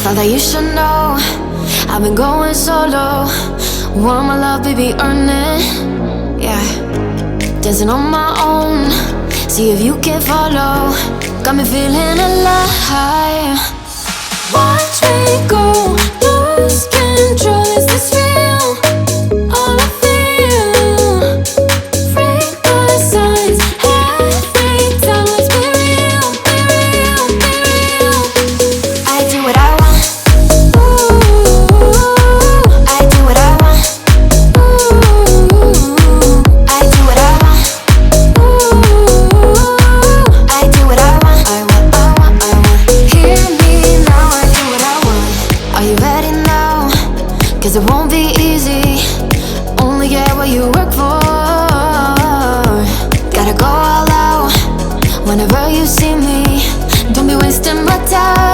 thought that you should know I've been going solo. Want my love, baby, earn it. Yeah, dancing on my own. See if you can follow. Got me feeling alive. Watch me go, lose control. Is this real? All I feel. Break my signs every time. Let's be real, be real, be real. I do what I want. Ooh, I do what I want. Ooh, I do what I want. Ooh, I do what I want. I want, I want, I want. Hear me now, I do what I want. Are you ready now? 'Cause it won't be easy. Only get what you work for. Gotta go all out whenever you see me. Don't be wasting my time.